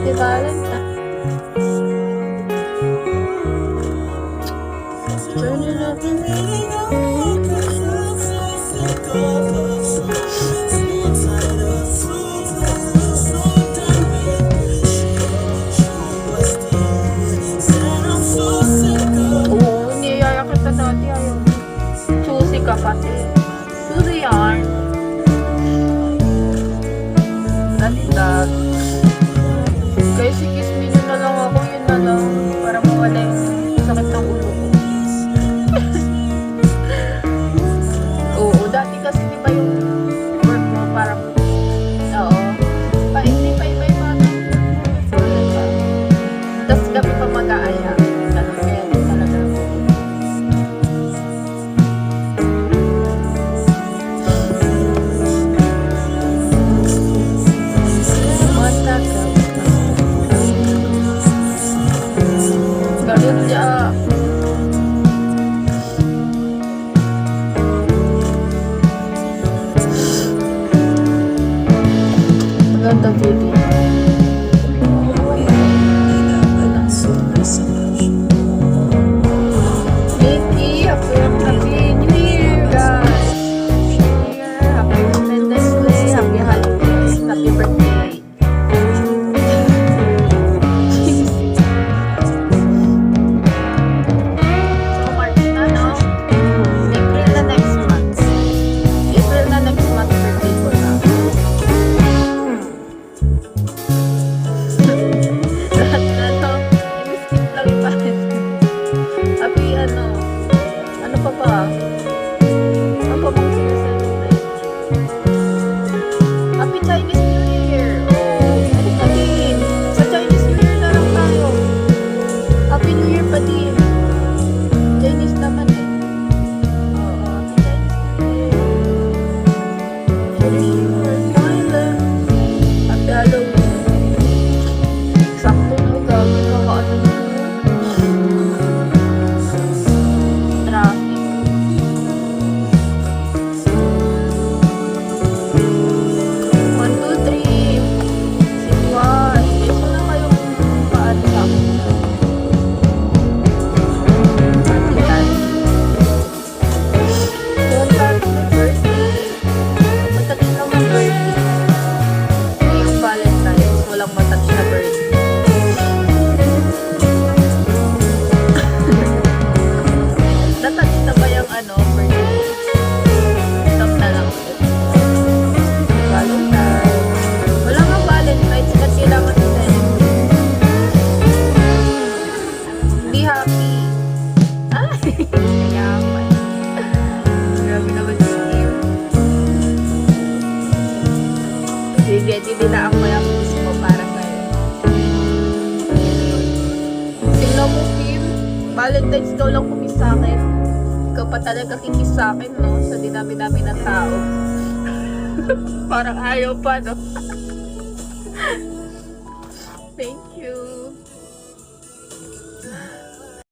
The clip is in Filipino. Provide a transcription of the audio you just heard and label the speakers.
Speaker 1: Happy Valentine. Turn it up and oo, niyaya kita dati. Ayaw. Susi ka pati. Susi yarn. Dati. Guys, i-kiss me nyo na lang ako. Yun na lang. Para mawala yung sakit ng ulo ko. Oo, dati kasi di ba yung work mo parang, oo, hindi pa iba yung mga tapos gabi pa mag-aaya. Ano kaya din talaga. Ganun siya. Maganda video. Mickey, happy New Year, guys. Happy New Year, happy Independence Day, happy holidays, happy birthday. So, March na, no? April na next month. April na next month, birthday ko na. Lahat na to. I-skip lang pa. Happy ano pa ba? Ano pa bang sineselebrate? Happy Chinese New Year! Oh, ano pa din? Sa Chinese New Year na lang tayo. Happy New Year pa din. Chinese naman eh. Oo, Happy Chinese New Year. Cherish your silence. Happy Halloween. Sakto na gawin ka ano na. Traffic. 1, 2, 3. Sitwas. Guys, wala kayong paano sa akin. Matitan. Don't touch my birthday. Matouch lang ang birthday. Hindi yung Valentine's. Walang matouch na birthday. Natouch na ba yung birthday? Stop na lang ulit. Valentine. Wala nga Valentine's na kailangan i-celebrate. Be happy. Ay! Kayaman. Grabe naman si Kim. Sige, hindi na ang mayakis mo para sa'yo. Tingnan mo, Kim. Valentine's daw lang kumis sa akin. Ikaw pa talaga kikis sa akin, no? Sa dinami-dami ng tao. Parang ayaw pa, no? Thank you.